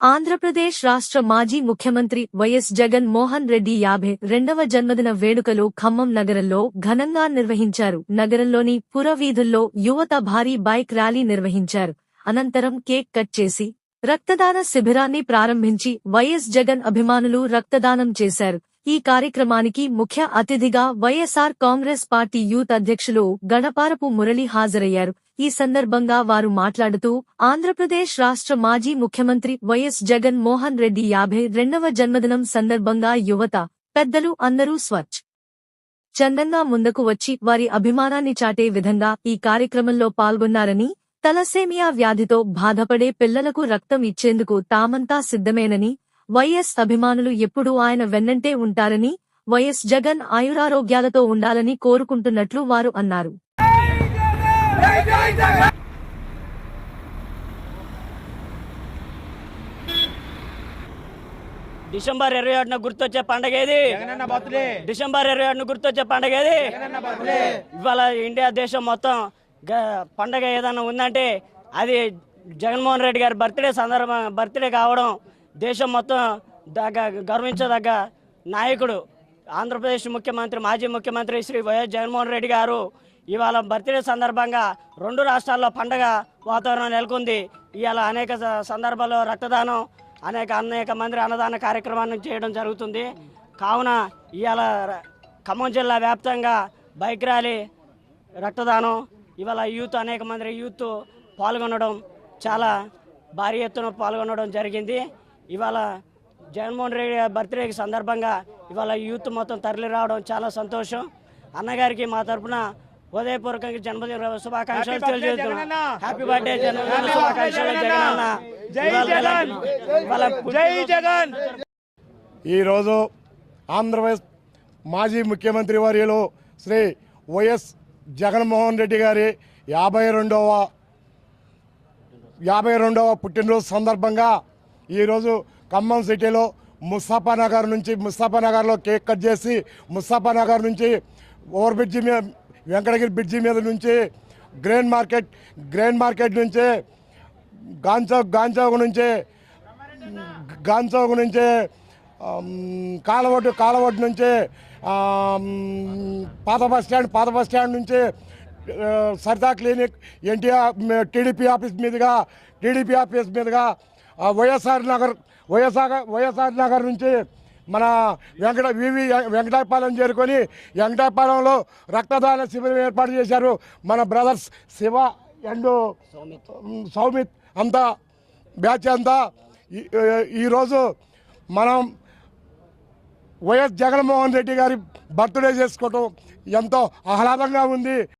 ఆంధ్రప్రదేశ్ రాష్ట్ర మాజీ ముఖ్యమంత్రి వైఎస్ జగన్ మోహన్ రెడ్డి 52వ జన్మదిన వేడుకలు ఖమ్మం నగరంలో ఘనంగా నిర్వహించారు. నగరంలోని పురవీధుల్లో యువత భారీ బైక్ ర్యాలీ నిర్వహించారు. అనంతరం కేక్ కట్ చేసి రక్తదాన శిబిరాన్ని ప్రారంభించి వైఎస్ జగన్ అభిమానులు రక్తదానం చేశారు. ఈ కార్యక్రమానికి ముఖ్య అతిథిగా వైఎస్ఆర్ కాంగ్రెస్ పార్టీ యూత్ అధ్యక్షులు గణపారపు మురళి హాజరయ్యారు. ఈ సందర్భంగా వారు మాట్లాడుతూ ఆంధ్రప్రదేశ్ రాష్ట్ర మాజీ ముఖ్యమంత్రి వైఎస్ జగన్ మోహన్ రెడ్డి 52వ జన్మదినం సందర్భంగా యువత, పెద్దలు అందరూ స్వచ్ఛందంగా ముందుకు వచ్చి వారి అభిమానాన్ని చాటే విధంగా ఈ కార్యక్రమంలో పాల్గొన్నారని, తలసేమియా వ్యాధితో బాధపడే పిల్లలకు రక్తం ఇచ్చేందుకు తామంతా సిద్ధమేనని, వైఎస్ అభిమానులు ఎప్పుడూ ఆయన వెన్నంటే ఉంటారని, వైఎస్ జగన్ ఆయురారోగ్యాలతో ఉండాలని కోరుకుంటున్నట్లు వారు అన్నారు. డిసెంబర్ 27న గుర్తొచ్చే పండగ ఏది? డిసెంబర్ 27న గుర్తొచ్చే పండగ ఏది? ఇవాళ ఇండియా దేశం మొత్తం పండగ ఏదైనా ఉందంటే అది జగన్మోహన్ రెడ్డి గారి బర్త్డే కావడం దేశం మొత్తం గర్వించదగ్గ నాయకుడు ఆంధ్రప్రదేశ్ ముఖ్యమంత్రి, మాజీ ముఖ్యమంత్రి శ్రీ వైఎస్ జగన్మోహన్ రెడ్డి గారు ఇవాళ బర్త్డే సందర్భంగా రెండు రాష్ట్రాల్లో పండగ వాతావరణం నెలకొంది. ఇవాళ అనేక సందర్భాల్లో రక్తదానం, అనేక మంది అన్నదాన కార్యక్రమాన్ని చేయడం జరుగుతుంది. కావున ఇవాళ ఖమ్మం జిల్లా వ్యాప్తంగా బైక్ ర్యాలీ, రక్తదానం, ఇవాళ అనేక మంది యూత్ పాల్గొనడం, చాలా భారీ ఎత్తున పాల్గొనడం జరిగింది. ఇవాళ జగన్మోహన్ రెడ్డి బర్త్డేకి సందర్భంగా ఇవాళ యూత్ మొత్తం తరలి రావడం చాలా సంతోషం. అన్నగారికి మా తరఫున హృదయపూర్వకంగా జన్మదిన శుభాకాంక్షలు తెలియజేస్తున్నాం. హ్యాపీ బర్త్డే జన్మదిన శుభాకాంక్షలు జగనన్న. ఈరోజు ఆంధ్రప్రదేశ్ మాజీ ముఖ్యమంత్రి వర్యులు శ్రీ వైఎస్ జగన్మోహన్ రెడ్డి గారి 52వ పుట్టినరోజు సందర్భంగా ఈరోజు ఖమ్మం సిటీలో ముస్తాఫానగర్లో కేక్ కట్ చేసి, ముస్తాఫానగర్ నుంచి ఓవర్ బ్రిడ్జి మీద, వెంకటగిరి బ్రిడ్జి మీద నుంచి గ్రెయిన్ మార్కెట్ నుంచి గాంచౌక్ నుంచి కాలవడ్డు నుంచి పాత బస్ స్టాండ్ నుంచి Saritha clinic, NTR TDP office మీదుగా వైఎస్ఆర్ నగర్ నుంచి మన వెంకటాయపాలెం చేరుకొని వెంకటాయపాలెంలో రక్తదాన శిబిరం ఏర్పాటు చేశారు. మన బ్రదర్స్ శివ అండ్ సౌమిత్ అంతా బ్యాచ్ అంతా ఈరోజు మనం వైఎస్ జగన్మోహన్ రెడ్డి గారి బర్త్డే చేసుకోవటం ఎంతో ఆహ్లాదంగా ఉంది.